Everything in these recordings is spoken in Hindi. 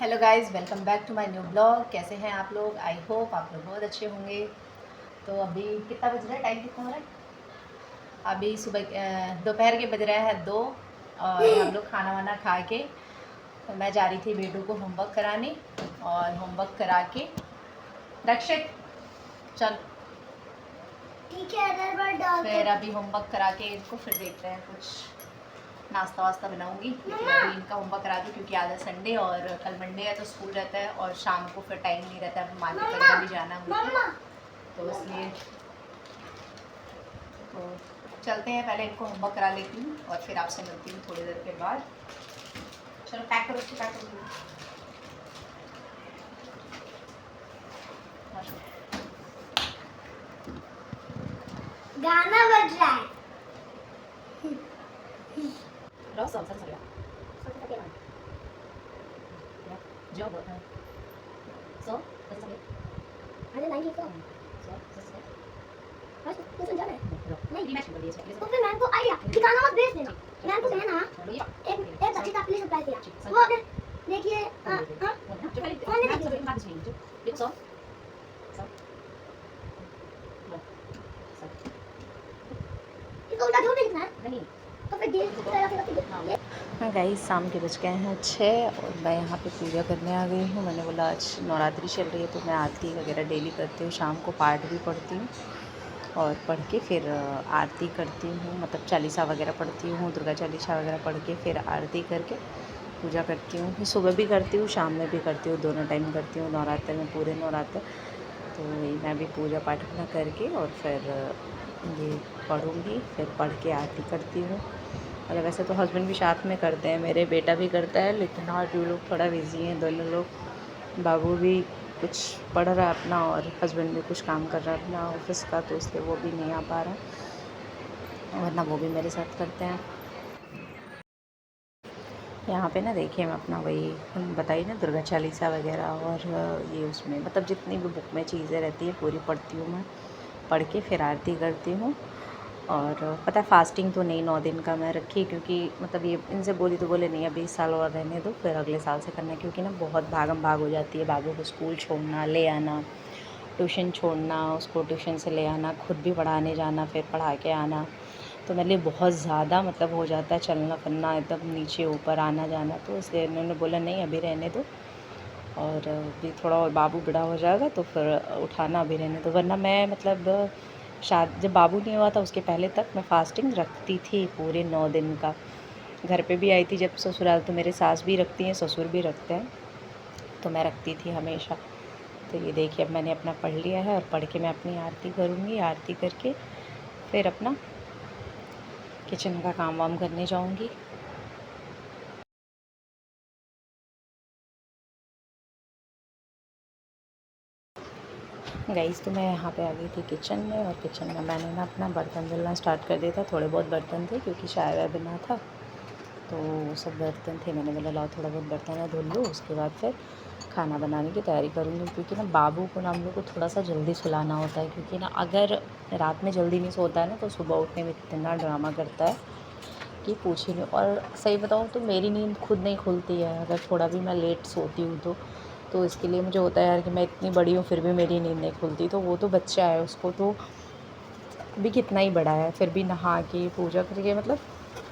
Hello guys, welcome back to my new blog. कैसे हैं आप लोग? आई होप आप लोग बहुत अच्छे होंगे। तो अभी कितना बज रहा है? टाइम कितना हो रहा है? अभी सुबह दोपहर के बज रहे हैं 2 और हम लोग खाना वाना खा के तो मैं जा रही थी बेटू को होमवर्क कराने। और होमवर्क करा के रक्षित चल ठीक है, फिर अभी होमवर्क करा के इनको फिर देखते हैं कुछ नाश्ता वास्ता बनाऊंगी। लेकिन अभी इनका होमवर्क करा दूँ क्योंकि आज है संडे और कल मंडे है तो स्कूल रहता है और शाम को फिर टाइम नहीं रहता है, मार्केट वगैरह भी जाना है मुझे, तो इसलिए तो चलते हैं। पहले इनको होमवर्क करा लेती हूँ और फिर आपसे मिलती हूँ थोड़ी देर के बाद। चलो पैक करो, पैक करो। गाना बज रहा है। अरे नहीं ठीक है। बस तू समझा है। नहीं तो फिर मैम को आइडिया कि गाना मत भेज देना। मैम को कहना एक बच्चे का प्लीज सरप्राइज दिया वो अगर देखिए हां कौन देखिए इसको उल्टा झूठ लिखना है नहीं तो फिर दिल तरह से हाँ गाइस, शाम के बज गए हैं 6 और मैं यहाँ पे पूजा करने आ गई हूँ। मैंने बोला आज नवरात्रि चल रही है तो मैं आरती वगैरह डेली करती हूँ, शाम को पाठ भी पढ़ती हूँ और पढ़ के फिर आरती करती हूँ, मतलब चालीसा वगैरह पढ़ती हूँ, दुर्गा चालीसा वगैरह पढ़ के फिर आरती करके पूजा करती हूँ। सुबह भी करती हूँ, शाम में भी करती हूँ, दोनों टाइम करती हूँ नवरात्र में, पूरे नवरात्र। तो वही मैं भी पूजा पाठ अपना करके और फिर ये पढ़ूँगी, फिर पढ़ के आरती करती हूँ। और वैसे तो हस्बैंड भी साथ में करते हैं, मेरे बेटा भी करता है, लेकिन आज वो लोग थोड़ा बिज़ी हैं दोनों लोग। बाबू भी कुछ पढ़ रहा है अपना और हस्बैंड भी कुछ काम कर रहा है अपना ऑफिस का, तो इसलिए वो भी नहीं आ पा रहा है, वरना वो भी मेरे साथ करते हैं। यहाँ पे ना देखिए, मैं अपना वही बताइए ना, दुर्गा चालीसा वगैरह और ये उसमें मतलब जितनी भी बुक में चीज़ें रहती है पूरी पढ़ती हूँ मैं, पढ़ के फिर आरती करती हूँ। और पता है फास्टिंग तो नहीं 9 दिन का मैं रखी, क्योंकि मतलब ये इनसे बोली तो बोले नहीं अभी इस साल और रहने दो, फिर अगले साल से करना है, क्योंकि ना बहुत भागम भाग हो जाती है। बाबू को स्कूल छोड़ना, ले आना, ट्यूशन छोड़ना, उसको ट्यूशन से ले आना, खुद भी पढ़ाने जाना, फिर पढ़ा के आना, तो मेरे लिए बहुत ज़्यादा मतलब हो जाता है चलना फिरना, एकदम नीचे ऊपर आना जाना। तो इसलिए इन्होंने बोला नहीं अभी रहने दो, और अभी थोड़ा और बाबू बड़ा हो जाएगा तो फिर उठाना, अभी रहने दो। वरना मैं मतलब जब बाबू नहीं हुआ था उसके पहले तक मैं फ़ास्टिंग रखती थी पूरे 9 दिन का। घर पे भी आई थी जब ससुराल, तो मेरे सास भी रखती हैं, ससुर भी रखते हैं, तो मैं रखती थी हमेशा। तो ये देखिए अब मैंने अपना पढ़ लिया है और पढ़ के मैं अपनी आरती करूँगी, आरती करके फिर अपना किचन का काम वाम करने जाऊँगी। गाइस, तो मैं यहाँ पे आ गई थी किचन में, और किचन में मैंने ना अपना बर्तन धुलना स्टार्ट कर दिया था। थोड़े बहुत बर्तन थे क्योंकि चाय वाय बना था, तो सब बर्तन थे। मैंने बोला लाओ थोड़ा बहुत बर्तन धुल लो, उसके बाद फिर खाना बनाने की तैयारी करूँगी। क्योंकि ना बाबू को ना हम लोग को थोड़ा सा जल्दी सुलाना होता है, क्योंकि ना अगर रात में जल्दी नहीं सोता है ना तो सुबह उठने में इतना ड्रामा करता है कि पूछिए नहीं। और सही बताऊँ तो मेरी नींद खुद नहीं खुलती है अगर थोड़ा भी मैं लेट सोती हूँ तो इसके लिए मुझे होता है यार कि मैं इतनी बड़ी हूँ फिर भी मेरी नींद नहीं खुलती। तो वो तो बच्चा है, उसको तो अभी कितना ही बड़ा है, फिर भी नहा के पूजा करके मतलब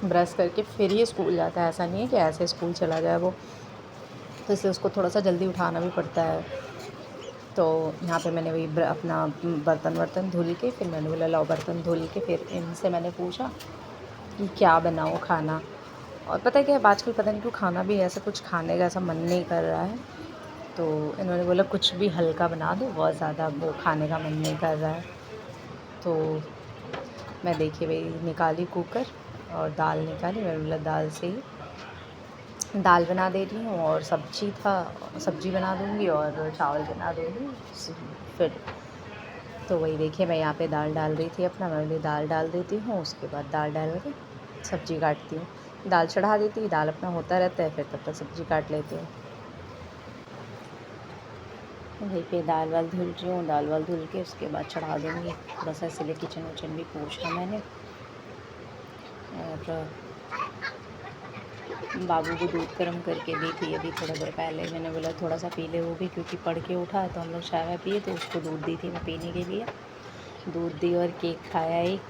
ब्रश करके फिर ही स्कूल जाता है। ऐसा नहीं है कि ऐसे स्कूल चला जाए वो, तो इसलिए उसको थोड़ा सा जल्दी उठाना भी पड़ता है। तो यहाँ पे मैंने वही अपना बर्तन धुल के फिर मैंने बोला लाओ बर्तन धुल के फिर इनसे मैंने पूछा कि क्या बनाऊँ खाना। और पता है क्या, आजकल पता नहीं क्यों खाना भी ऐसा कुछ खाने का ऐसा मन नहीं कर रहा है, तो इन्होंने बोला कुछ भी हल्का बना दो, बहुत ज़्यादा वो खाने का मन नहीं कर रहा है। तो मैं देखिए भाई निकाली कुकर और दाल निकाली, मैंने बोला दाल से ही दाल बना दे रही हूँ, और सब्जी था सब्जी बना दूँगी और चावल बना दूँगी फिर। तो वही देखिए मैं यहाँ पे दाल डाल रही थी अपना, मैं बोली दाल डाल देती हूँ, उसके बाद दाल डाल के सब्ज़ी काटती हूँ। दाल चढ़ा देती हूँ, दाल अपना होता रहता है, फिर तब तक सब्ज़ी काट लेती हूँ। वहीं पे दाल वाल धुल रही हूँ, दाल वाल धुल के उसके बाद चढ़ा दूँगी। थोड़ा सा इसलिए किचन भी पोंछा मैंने, और बाबू को दूध गर्म करके दी थी अभी थोड़ा देर पहले। मैंने बोला थोड़ा सा पी ले वो भी, क्योंकि पढ़ के उठा तो हम लोग चाय वाय पिए, तो उसको दूध दी थी मैं पीने के लिए। दूध दी और केक खाया एक।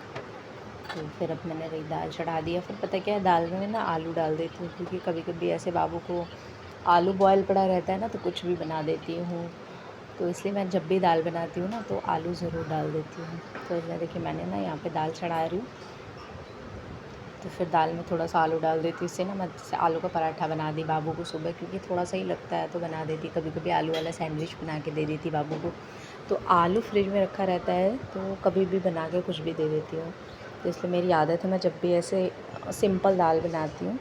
तो फिर अब मैंने वही दाल चढ़ा दिया। फिर पता क्या है, दाल में ना आलू डाल देती हूँ, क्योंकि कभी कभी ऐसे बाबू को आलू बॉयल पड़ा रहता है ना, तो कुछ भी बना देती हूँ। तो इसलिए मैं जब भी दाल बनाती हूँ ना तो आलू ज़रूर डाल देती हूँ। तो इसलिए देखिए मैंने ना यहाँ पे दाल चढ़ा रही हूँ, तो फिर दाल में थोड़ा सा आलू डाल देती हूँ। इससे ना मैं जैसे आलू का पराठा बना दी बाबू को सुबह, क्योंकि थोड़ा सा ही लगता है तो बना देती। कभी कभी आलू वाला सैंडविच बना के दे देती बाबू को। तो आलू फ्रिज में रखा रहता है तो कभी भी बना के कुछ भी दे देती हूँ। तो इसलिए मेरी आदत है, मैं जब भी ऐसे सिंपल दाल बनाती हूँ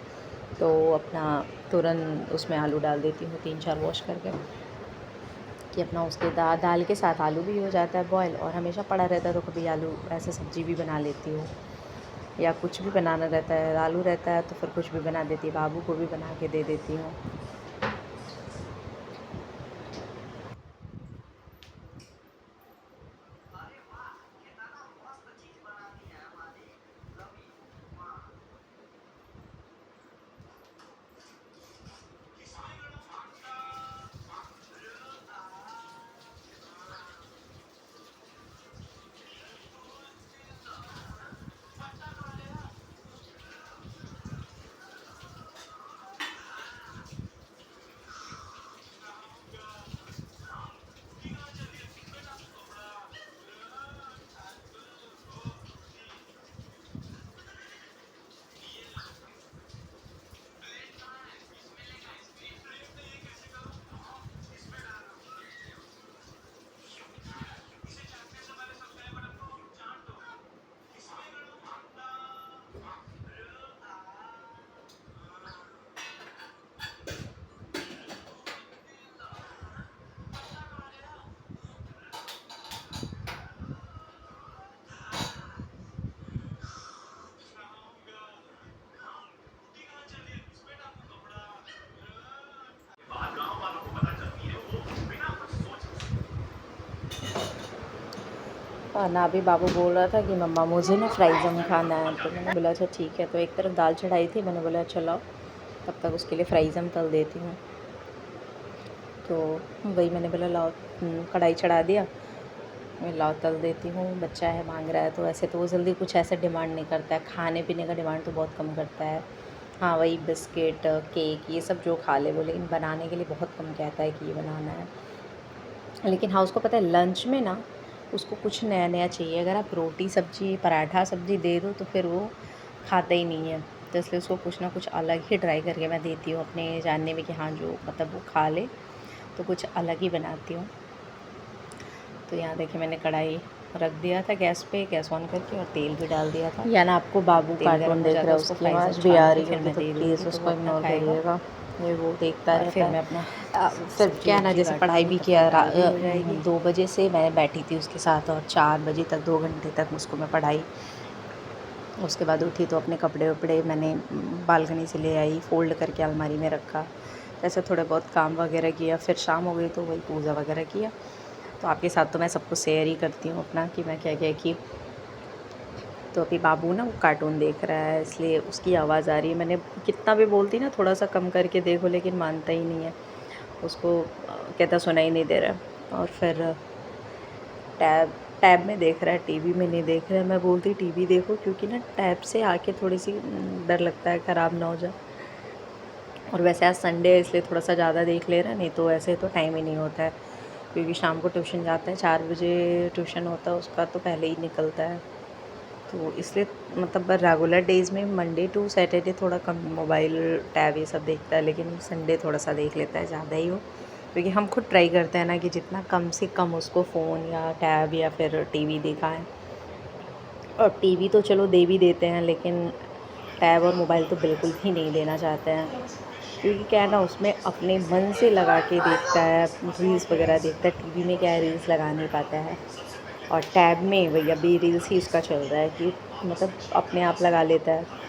तो अपना तुरंत उसमें आलू डाल देती हूँ 3-4 वॉश करके, कि अपना उसके दाल के साथ आलू भी हो जाता है बॉयल, और हमेशा पड़ा रहता है तो कभी आलू ऐसे सब्ज़ी भी बना लेती हूँ, या कुछ भी बनाना रहता है, आलू रहता है तो फिर कुछ भी बना देती, बाबू को भी बना के दे देती हूँ। और ना भी बाबू बोल रहा था कि मम्मा मुझे ना फ्राइज़म खाना है, तो मैंने बोला अच्छा ठीक है। तो एक तरफ दाल चढ़ाई थी, मैंने बोला चलो तब तक उसके लिए फ्राइज़म तल देती हूँ। तो वही मैंने बोला लाओ, कढ़ाई चढ़ा दिया, मैं लाओ तल देती हूँ। बच्चा है मांग रहा है, तो ऐसे तो वो जल्दी कुछ ऐसे डिमांड नहीं करता है, खाने पीने का डिमांड तो बहुत कम करता है। हाँ वही बिस्किट केक ये सब जो खा ले वो, लेकिन बनाने के लिए बहुत कम कहता है कि ये बनाना है। लेकिन हाँ उसको पता है लंच में ना उसको कुछ नया नया चाहिए। अगर आप रोटी सब्ज़ी पराठा सब्ज़ी दे दो तो फिर वो खाता ही नहीं है। तो इसलिए उसको कुछ ना कुछ अलग ही ट्राई करके मैं देती हूँ, अपने जानने में कि हाँ जो मतलब वो खा ले, तो कुछ अलग ही बनाती हूँ। तो यहाँ देखिए मैंने कढ़ाई रख दिया था गैस पे, गैस ऑन करके, और तेल भी डाल दिया था। या ना आपको बाबू कार्टून देख रहा है, उसकी आवाज़ भी आ रही होगी, तो प्लीज़ उसको इग्नोर करिएगा, ये वो देखता रहता है। मैं अपना फिर क्या ना जैसे पढ़ाई भी किया 2 बजे से मैं बैठी थी उसके साथ, और 4 बजे तक 2 घंटे तक उसको मैं पढ़ाई। उसके बाद उठी तो अपने कपड़े वपड़े मैंने बालकनी से ले आई, फ़ोल्ड करके अलमारी में रखा। ऐसे थोड़े बहुत काम वगैरह किया। फिर शाम हो गई तो वही पूजा वगैरह किया। तो आपके साथ तो मैं सब कुछ शेयर ही करती हूँ अपना, कि मैं क्या क्या की। तो अभी बाबू ना वो कार्टून देख रहा है, इसलिए उसकी आवाज़ आ रही है। मैंने कितना भी बोलती ना थोड़ा सा कम करके देखो, लेकिन मानता ही नहीं है। उसको कहता सुनाई नहीं दे रहा है। और फिर टैब टैब में देख रहा है, टीवी में नहीं देख रहा है। मैं बोलती टीवी देखो, क्योंकि ना टैब से आके थोड़ी सी डर लगता है ख़राब ना हो जाए। और वैसे आज संडे है इसलिए थोड़ा सा ज़्यादा देख ले रहा है, नहीं तो ऐसे तो टाइम ही नहीं होता है, क्योंकि शाम को ट्यूशन जाता है, 4 बजे ट्यूशन होता है उसका, तो पहले ही निकलता है। तो इसलिए मतलब रेगुलर डेज़ में मंडे टू सैटरडे थोड़ा कम मोबाइल टैब ये सब देखता है, लेकिन संडे थोड़ा सा देख लेता है ज़्यादा ही वो, क्योंकि हम खुद ट्राई करते हैं ना कि जितना कम से कम उसको फ़ोन या टैब या फिर टीवी दिखाएं। और टीवी तो चलो दे भी देते हैं, लेकिन टैब और मोबाइल तो बिल्कुल भी नहीं देना चाहते हैं, क्योंकि क्या है ना उसमें अपने मन से लगा के देखता है, रील्स वगैरह देखता है। टीवी में क्या है रील्स लगा नहीं पाता है, और टैब में वही अभी रील्स ही उसका चल रहा है कि मतलब अपने आप लगा लेता है।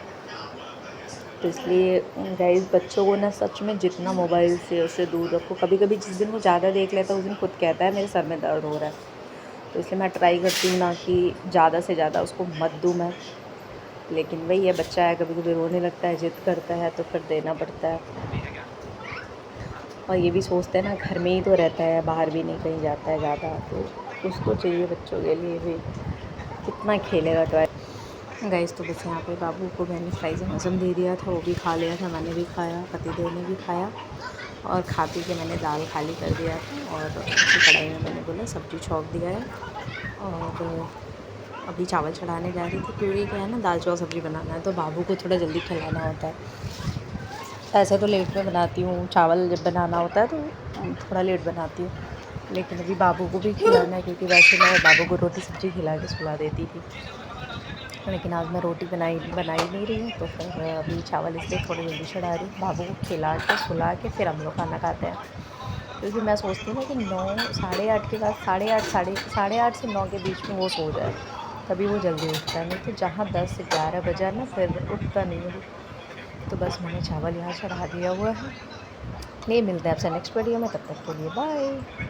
तो इसलिए गाइस बच्चों को ना सच में जितना मोबाइल से उससे दूर रखो। कभी कभी जिस दिन वो ज़्यादा देख लेता है उस दिन खुद कहता है मेरे सर में दर्द हो रहा है। तो इसलिए मैं ट्राई करती हूँ ना कि ज़्यादा से ज़्यादा उसको मत दूँ मैं। लेकिन वही है, बच्चा है, कभी कभी रोने लगता है, ज़िद करता है, तो फिर देना पड़ता है। और ये भी सोचते हैं ना, घर में ही तो रहता है, बाहर भी नहीं कहीं जाता है ज़्यादा, तो उसको चाहिए बच्चों के लिए भी, कितना खेलेगा टॉय। गाइस तो बस यहाँ पे बाबू को मैंने फ्राइज़ मज़म दे दिया था, वो भी खा लिया था, मैंने भी खाया, पतिदेव ने भी खाया, और खा पी के मैंने दाल खाली कर दिया था। और उसी कढ़ाई में मैंने बोला सब्ज़ी छौंक दिया है, और अभी चावल चढ़ाने जा रही थी, क्योंकि क्या है ना, दाल चावल सब्ज़ी बनाना है तो बाबू को थोड़ा जल्दी खिलाना होता है। ऐसे तो लेट में बनाती हूँ, चावल जब बनाना होता है तो थोड़ा लेट बनाती हूँ, लेकिन अभी बाबू को भी खिलाना है, क्योंकि वैसे मैं बाबू को रोटी सब्ज़ी खिला के सुला देती थी, लेकिन आज मैं रोटी बनाई नहीं रही हूँ, तो फिर अभी चावल इसलिए थोड़ी जल्दी चढ़ा रही हूँ। बाबू को खिला के सुला के फिर हम लोग खाना खाते हैं, क्योंकि मैं सोचती हूँ ना कि 9 साढ़े 8 के बाद, साढ़े 8 से 9 के बीच में वो सो जाए, तभी वो जल्दी उठता है, नहीं तो जहाँ 10 से 11 बजा ना फिर उठता नहीं है। तो बस मैंने चावल यहाँ चढ़ा दिया हुआ है। नहीं, मिलते हैं आपसे नेक्स्ट वीडियो में, तब तक के लिए बाय।